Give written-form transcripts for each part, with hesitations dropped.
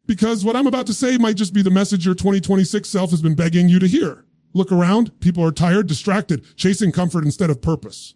Because what I'm about to say might just be the message your 2026 self has been begging you to hear. Look around. People are tired, distracted, chasing comfort instead of purpose.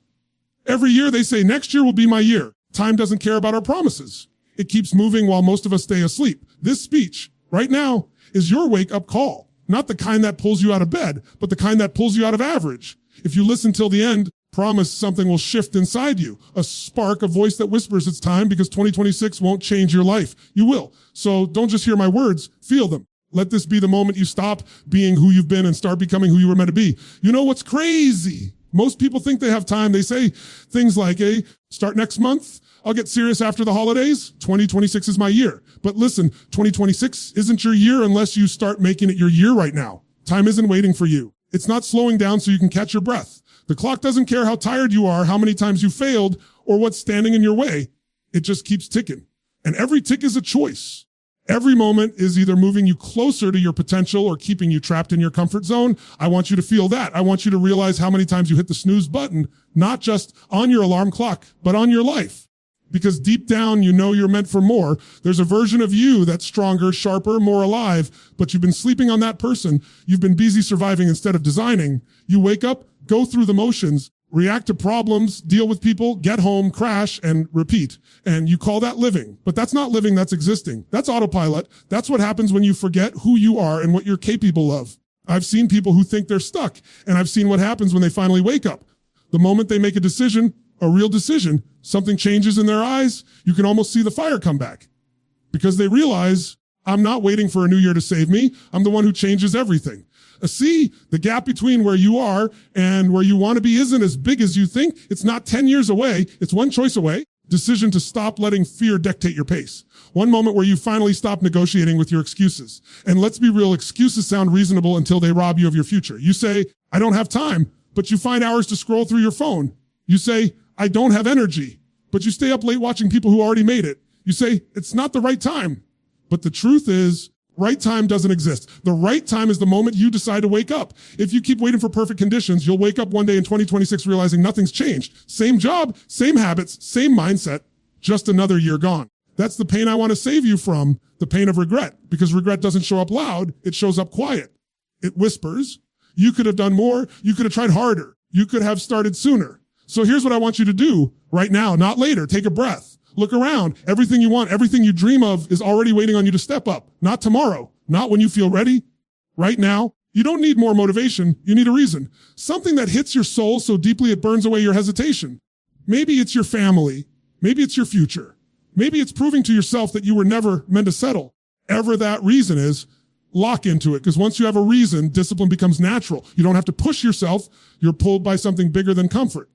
Every year they say, next year will be my year. Time doesn't care about our promises. It keeps moving while most of us stay asleep. This speech right now is your wake-up call. Not the kind that pulls you out of bed, but the kind that pulls you out of average. If you listen till the end, promise something will shift inside you. A spark, a voice that whispers it's time, because 2026 won't change your life. You will. So don't just hear my words, feel them. Let this be the moment you stop being who you've been and start becoming who you were meant to be. You know what's crazy? Most people think they have time. They say things like, hey, start next month. I'll get serious after the holidays. 2026 is my year. But listen, 2026 isn't your year unless you start making it your year right now. Time isn't waiting for you. It's not slowing down so you can catch your breath. The clock doesn't care how tired you are, how many times you failed, or what's standing in your way. It just keeps ticking. And every tick is a choice. Every moment is either moving you closer to your potential or keeping you trapped in your comfort zone. I want you to feel that. I want you to realize how many times you hit the snooze button, not just on your alarm clock, but on your life. Because deep down, you know you're meant for more. There's a version of you that's stronger, sharper, more alive, but you've been sleeping on that person. You've been busy surviving instead of designing. You wake up, go through the motions, react to problems, deal with people, get home, crash, and repeat. And you call that living. But that's not living, that's existing. That's autopilot. That's what happens when you forget who you are and what you're capable of. I've seen people who think they're stuck, and I've seen what happens when they finally wake up. The moment they make a decision, a real decision, something changes in their eyes, you can almost see the fire come back. Because they realize, I'm not waiting for a new year to save me. I'm the one who changes everything. See, the gap between where you are and where you want to be isn't as big as you think. It's not 10 years away. It's one choice away. Decision to stop letting fear dictate your pace. One moment where you finally stop negotiating with your excuses. And let's be real, excuses sound reasonable until they rob you of your future. You say, I don't have time, but you find hours to scroll through your phone. You say, I don't have energy, but you stay up late watching people who already made it. You say, it's not the right time. But the truth is, right time doesn't exist. The right time is the moment you decide to wake up. If you keep waiting for perfect conditions, you'll wake up one day in 2026 realizing nothing's changed. Same job, same habits, same mindset, just another year gone. That's the pain I want to save you from, the pain of regret, because regret doesn't show up loud. It shows up quiet. It whispers, you could have done more. You could have tried harder. You could have started sooner. So here's what I want you to do right now, not later. Take a breath. Look around. Everything you want, everything you dream of is already waiting on you to step up. Not tomorrow. Not when you feel ready. Right now. You don't need more motivation. You need a reason. Something that hits your soul so deeply it burns away your hesitation. Maybe it's your family. Maybe it's your future. Maybe it's proving to yourself that you were never meant to settle. Ever that reason is, lock into it. Because once you have a reason, discipline becomes natural. You don't have to push yourself. You're pulled by something bigger than comfort.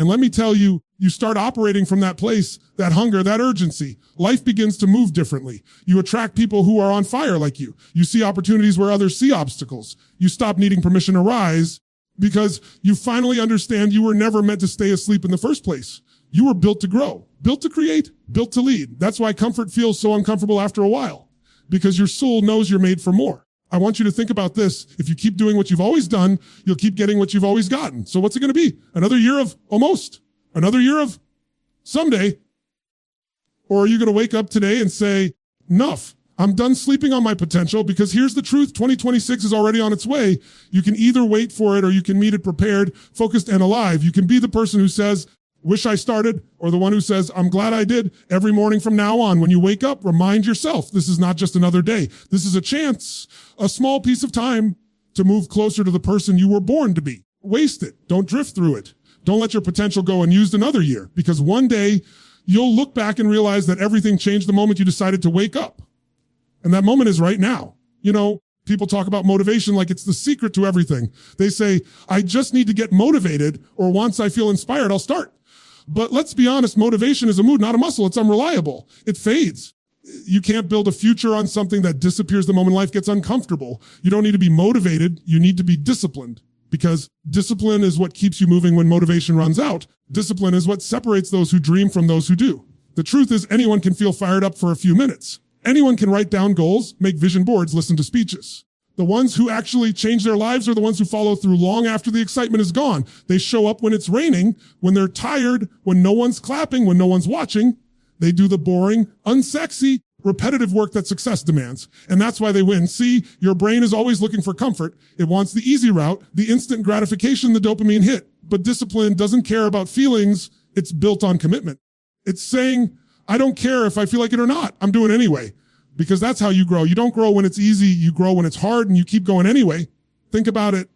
And let me tell you, you start operating from that place, that hunger, that urgency. Life begins to move differently. You attract people who are on fire like you. You see opportunities where others see obstacles. You stop needing permission to rise because you finally understand you were never meant to stay asleep in the first place. You were built to grow, built to create, built to lead. That's why comfort feels so uncomfortable after a while, because your soul knows you're made for more. I want you to think about this. If you keep doing what you've always done, you'll keep getting what you've always gotten. So what's it going to be? Another year of almost? Another year of someday? Or are you going to wake up today and say, enough, I'm done sleeping on my potential, because here's the truth. 2026 is already on its way. You can either wait for it or you can meet it prepared, focused, and alive. You can be the person who says, wish I started, or the one who says, I'm glad I did. Every morning from now on, when you wake up, remind yourself, this is not just another day. This is a chance, a small piece of time to move closer to the person you were born to be. Waste it. Don't drift through it. Don't let your potential go unused another year, because one day you'll look back and realize that everything changed the moment you decided to wake up. And that moment is right now. You know, people talk about motivation like it's the secret to everything. They say, I just need to get motivated, or once I feel inspired, I'll start. But let's be honest, motivation is a mood, not a muscle. It's unreliable. It fades. You can't build a future on something that disappears the moment life gets uncomfortable. You don't need to be motivated. You need to be disciplined, because discipline is what keeps you moving when motivation runs out. Discipline is what separates those who dream from those who do. The truth is, anyone can feel fired up for a few minutes. Anyone can write down goals, make vision boards, listen to speeches. The ones who actually change their lives are the ones who follow through long after the excitement is gone. They show up when it's raining, when they're tired, when no one's clapping, when no one's watching. They do the boring, unsexy, repetitive work that success demands. And that's why they win. See, your brain is always looking for comfort. It wants the easy route, the instant gratification, the dopamine hit. But discipline doesn't care about feelings. It's built on commitment. It's saying, I don't care if I feel like it or not. I'm doing it anyway. Because that's how you grow. You don't grow when it's easy. You grow when it's hard and you keep going anyway. Think about it.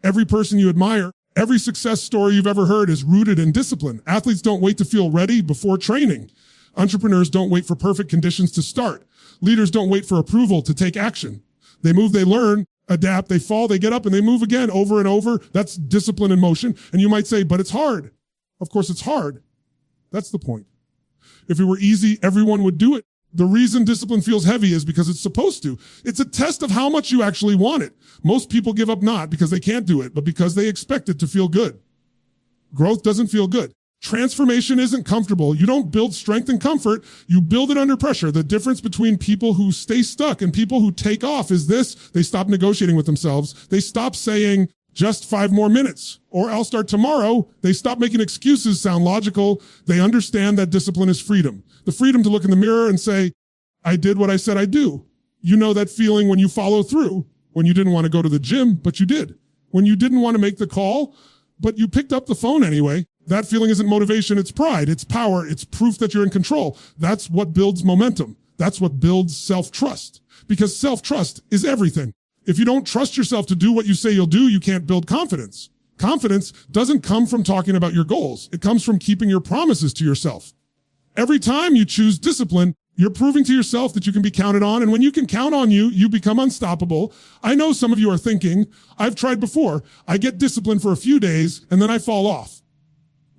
Every person you admire, every success story you've ever heard is rooted in discipline. Athletes don't wait to feel ready before training. Entrepreneurs don't wait for perfect conditions to start. Leaders don't wait for approval to take action. They move, they learn, adapt, they fall, they get up, and they move again over and over. That's discipline in motion. And you might say, but it's hard. Of course it's hard. That's the point. If it were easy, everyone would do it. The reason discipline feels heavy is because it's supposed to. It's a test of how much you actually want it. Most people give up not because they can't do it, but because they expect it to feel good. Growth doesn't feel good. Transformation isn't comfortable. You don't build strength and comfort. You build it under pressure. The difference between people who stay stuck and people who take off is this: they stop negotiating with themselves. They stop saying, just 5 more minutes, or I'll start tomorrow. They stop making excuses sound logical. They understand that discipline is freedom. The freedom to look in the mirror and say, I did what I said I'd do. You know that feeling when you follow through, when you didn't want to go to the gym, but you did. When you didn't want to make the call, but you picked up the phone anyway. That feeling isn't motivation, it's pride, it's power, it's proof that you're in control. That's what builds momentum. That's what builds self-trust. Because self-trust is everything. If you don't trust yourself to do what you say you'll do, you can't build confidence. Confidence doesn't come from talking about your goals. It comes from keeping your promises to yourself. Every time you choose discipline, you're proving to yourself that you can be counted on. And when you can count on you, you become unstoppable. I know some of you are thinking, I've tried before. I get disciplined for a few days and then I fall off.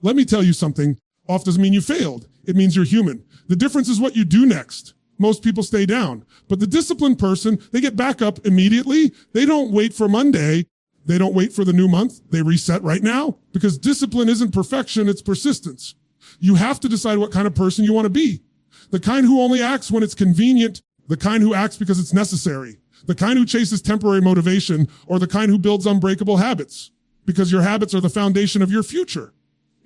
Let me tell you something. Off doesn't mean you failed. It means you're human. The difference is what you do next. Most people stay down, but the disciplined person, they get back up immediately. They don't wait for Monday. They don't wait for the new month. They reset right now, because discipline isn't perfection. It's persistence. You have to decide what kind of person you want to be. The kind who only acts when it's convenient, the kind who acts because it's necessary, the kind who chases temporary motivation, or the kind who builds unbreakable habits, because your habits are the foundation of your future.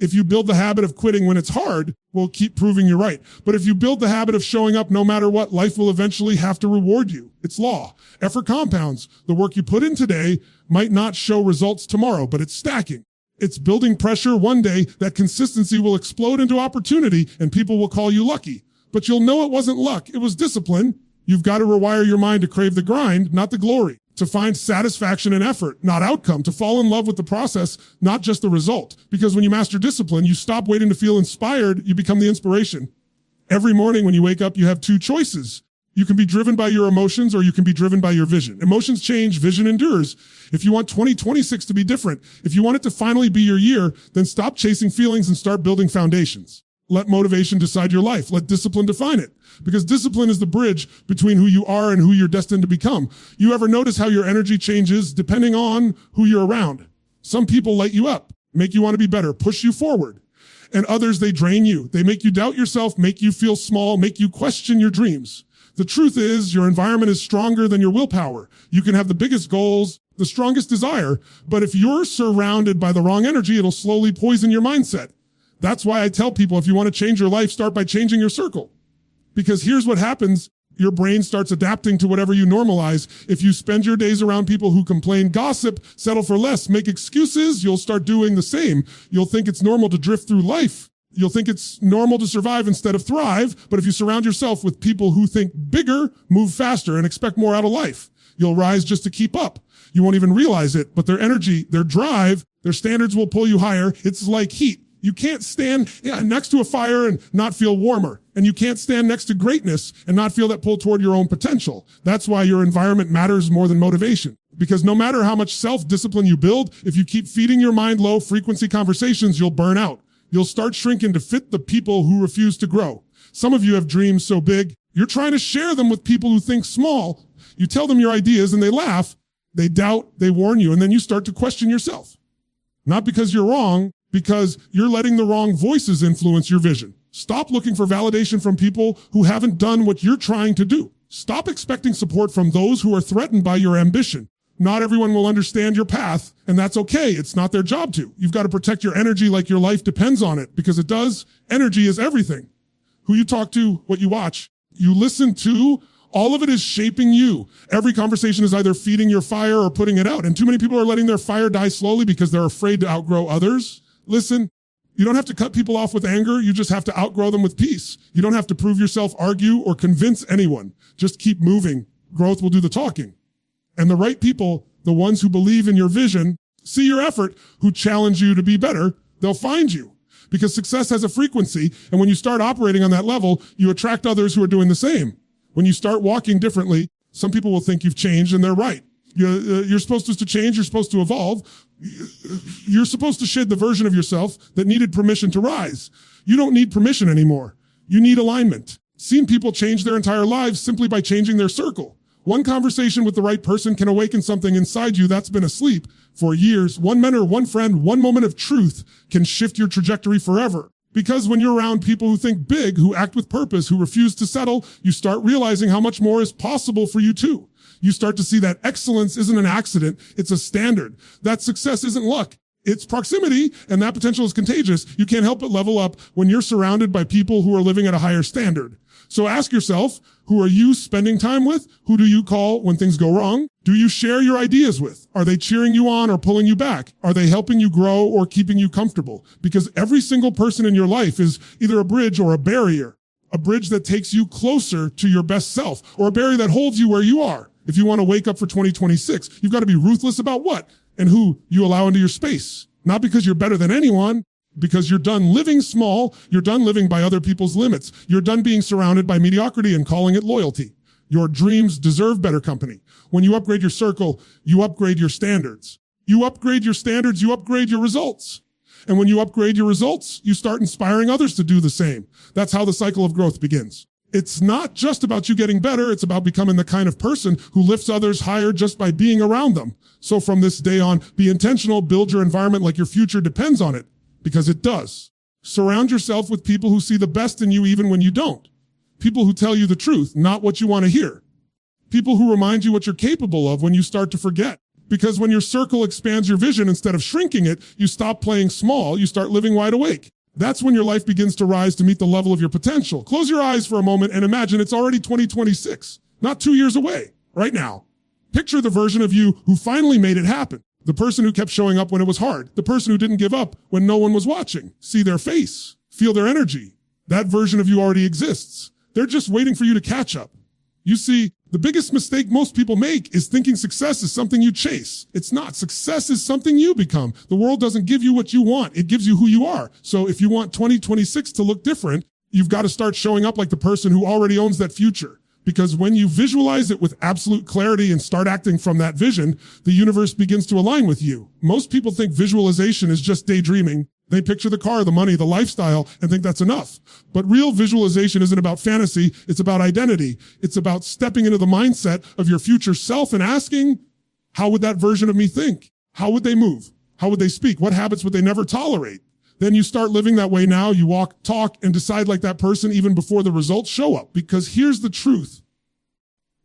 If you build the habit of quitting when it's hard, we'll keep proving you're right. But if you build the habit of showing up no matter what, life will eventually have to reward you. It's law. Effort compounds. The work you put in today might not show results tomorrow, but it's stacking. It's building pressure one day. That consistency will explode into opportunity and people will call you lucky. But you'll know it wasn't luck. It was discipline. You've got to rewire your mind to crave the grind, not the glory. To find satisfaction in effort, not outcome, to fall in love with the process, not just the result. Because when you master discipline, you stop waiting to feel inspired, you become the inspiration. Every morning when you wake up, you have 2 choices. You can be driven by your emotions or you can be driven by your vision. Emotions change, vision endures. If you want 2026 to be different, if you want it to finally be your year, then stop chasing feelings and start building foundations. Let motivation decide your life. Let discipline define it. Because discipline is the bridge between who you are and who you're destined to become. You ever notice how your energy changes depending on who you're around? Some people light you up, make you want to be better, push you forward. And others, they drain you. They make you doubt yourself, make you feel small, make you question your dreams. The truth is, your environment is stronger than your willpower. You can have the biggest goals, the strongest desire, but if you're surrounded by the wrong energy, it'll slowly poison your mindset. That's why I tell people, if you want to change your life, start by changing your circle. Because here's what happens. Your brain starts adapting to whatever you normalize. If you spend your days around people who complain, gossip, settle for less, make excuses, you'll start doing the same. You'll think it's normal to drift through life. You'll think it's normal to survive instead of thrive. But if you surround yourself with people who think bigger, move faster, and expect more out of life, you'll rise just to keep up. You won't even realize it, but their energy, their drive, their standards will pull you higher. It's like heat. You can't stand next to a fire and not feel warmer. And you can't stand next to greatness and not feel that pull toward your own potential. That's why your environment matters more than motivation. Because no matter how much self-discipline you build, if you keep feeding your mind low-frequency conversations, you'll burn out. You'll start shrinking to fit the people who refuse to grow. Some of you have dreams so big, you're trying to share them with people who think small. You tell them your ideas and they laugh, they doubt, they warn you, and then you start to question yourself. Not because you're wrong, because you're letting the wrong voices influence your vision. Stop looking for validation from people who haven't done what you're trying to do. Stop expecting support from those who are threatened by your ambition. Not everyone will understand your path, and that's okay. It's not their job to. You've got to protect your energy like your life depends on it, because it does. Energy is everything. Who you talk to, what you watch, you listen to, all of it is shaping you. Every conversation is either feeding your fire or putting it out. And too many people are letting their fire die slowly because they're afraid to outgrow others. Listen, you don't have to cut people off with anger. You just have to outgrow them with peace. You don't have to prove yourself, argue, or convince anyone. Just keep moving. Growth will do the talking. And the right people, the ones who believe in your vision, see your effort, who challenge you to be better, they'll find you. Because success has a frequency, and when you start operating on that level, you attract others who are doing the same. When you start walking differently, some people will think you've changed, and they're right. You're supposed to change, you're supposed to evolve. You're supposed to shed the version of yourself that needed permission to rise. You don't need permission anymore. You need alignment. Seen people change their entire lives simply by changing their circle. One conversation with the right person can awaken something inside you that's been asleep for years. One mentor, one friend, one moment of truth can shift your trajectory forever. Because when you're around people who think big, who act with purpose, who refuse to settle, you start realizing how much more is possible for you too. You start to see that excellence isn't an accident, it's a standard. That success isn't luck, it's proximity, and that potential is contagious. You can't help but level up when you're surrounded by people who are living at a higher standard. So ask yourself, who are you spending time with? Who do you call when things go wrong? Do you share your ideas with? Are they cheering you on or pulling you back? Are they helping you grow or keeping you comfortable? Because every single person in your life is either a bridge or a barrier that takes you closer to your best self, or a barrier that holds you where you are. If you want to wake up for 2026, you've got to be ruthless about what and who you allow into your space. Not because you're better than anyone, because you're done living small. You're done living by other people's limits. You're done being surrounded by mediocrity and calling it loyalty. Your dreams deserve better company. When you upgrade your circle, you upgrade your standards. You upgrade your standards, you upgrade your results. And when you upgrade your results, you start inspiring others to do the same. That's how the cycle of growth begins. It's not just about you getting better. It's about becoming the kind of person who lifts others higher just by being around them. So from this day on, be intentional, build your environment like your future depends on it, because it does. Surround yourself with people who see the best in you even when you don't. People who tell you the truth, not what you want to hear. People who remind you what you're capable of when you start to forget. Because when your circle expands your vision instead of shrinking it, you stop playing small, you start living wide awake. That's when your life begins to rise to meet the level of your potential. Close your eyes for a moment and imagine it's already 2026, not 2 years away, right now. Picture the version of you who finally made it happen. The person who kept showing up when it was hard. The person who didn't give up when no one was watching. See their face. Feel their energy. That version of you already exists. They're just waiting for you to catch up. You see, the biggest mistake most people make is thinking success is something you chase. It's not. Success is something you become. The world doesn't give you what you want. It gives you who you are. So if you want 2026 to look different, you've got to start showing up like the person who already owns that future. Because when you visualize it with absolute clarity and start acting from that vision, the universe begins to align with you. Most people think visualization is just daydreaming. They picture the car, the money, the lifestyle, and think that's enough. But real visualization isn't about fantasy. It's about identity. It's about stepping into the mindset of your future self and asking, how would that version of me think? How would they move? How would they speak? What habits would they never tolerate? Then you start living that way now. You walk, talk, and decide like that person even before the results show up. Because here's the truth.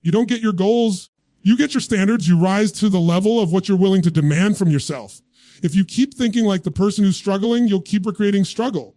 You don't get your goals. You get your standards. You rise to the level of what you're willing to demand from yourself. If you keep thinking like the person who's struggling, you'll keep recreating struggle.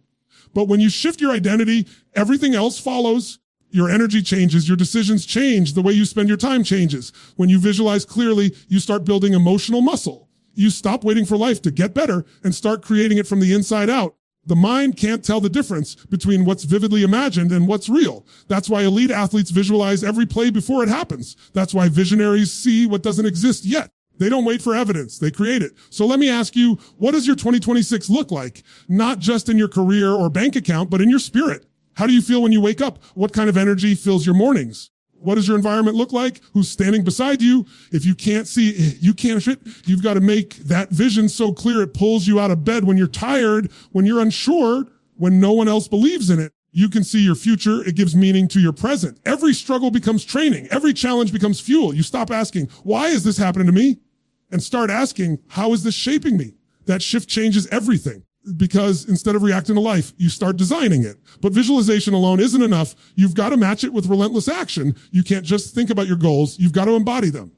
But when you shift your identity, everything else follows. Your energy changes. Your decisions change. The way you spend your time changes. When you visualize clearly, you start building emotional muscle. You stop waiting for life to get better and start creating it from the inside out. The mind can't tell the difference between what's vividly imagined and what's real. That's why elite athletes visualize every play before it happens. That's why visionaries see what doesn't exist yet. They don't wait for evidence. They create it. So let me ask you, what does your 2026 look like? Not just in your career or bank account, but in your spirit. How do you feel when you wake up? What kind of energy fills your mornings? What does your environment look like? Who's standing beside you? If you can't see, you've got to make that vision so clear it pulls you out of bed when you're tired, when you're unsure, when no one else believes in it. You can see your future. It gives meaning to your present. Every struggle becomes training. Every challenge becomes fuel. You stop asking, why is this happening to me? And start asking, how is this shaping me? That shift changes everything. Because instead of reacting to life, you start designing it. But visualization alone isn't enough. You've got to match it with relentless action. You can't just think about your goals. You've got to embody them.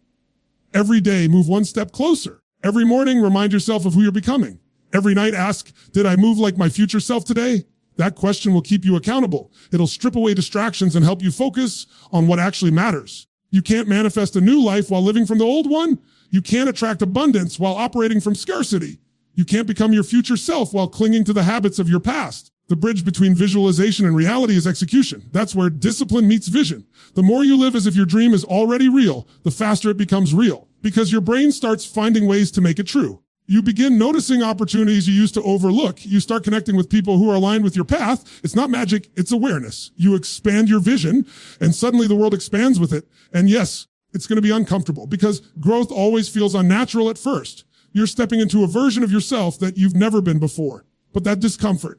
Every day, move one step closer. Every morning, remind yourself of who you're becoming. Every night, ask, did I move like my future self today? That question will keep you accountable. It'll strip away distractions and help you focus on what actually matters. You can't manifest a new life while living from the old one. You can't attract abundance while operating from scarcity. You can't become your future self while clinging to the habits of your past. The bridge between visualization and reality is execution. That's where discipline meets vision. The more you live as if your dream is already real, the faster it becomes real, because your brain starts finding ways to make it true. You begin noticing opportunities you used to overlook. You start connecting with people who are aligned with your path. It's not magic, it's awareness. You expand your vision, and suddenly the world expands with it. And yes, it's going to be uncomfortable, because growth always feels unnatural at first. You're stepping into a version of yourself that you've never been before. But that discomfort,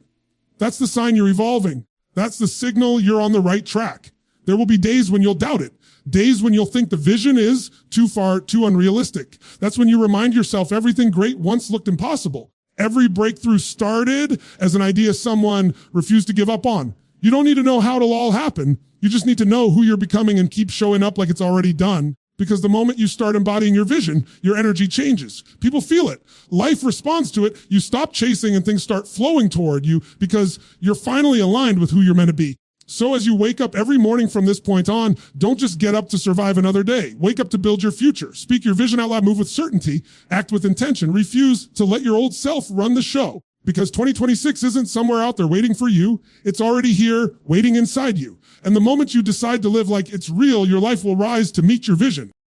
that's the sign you're evolving. That's the signal you're on the right track. There will be days when you'll doubt it. Days when you'll think the vision is too far, too unrealistic. That's when you remind yourself everything great once looked impossible. Every breakthrough started as an idea someone refused to give up on. You don't need to know how it'll all happen. You just need to know who you're becoming and keep showing up like it's already done. Because the moment you start embodying your vision, your energy changes. People feel it. Life responds to it. You stop chasing and things start flowing toward you because you're finally aligned with who you're meant to be. So as you wake up every morning from this point on, don't just get up to survive another day. Wake up to build your future. Speak your vision out loud. Move with certainty. Act with intention. Refuse to let your old self run the show. Because 2026 isn't somewhere out there waiting for you. It's already here, waiting inside you. And the moment you decide to live like it's real, your life will rise to meet your vision.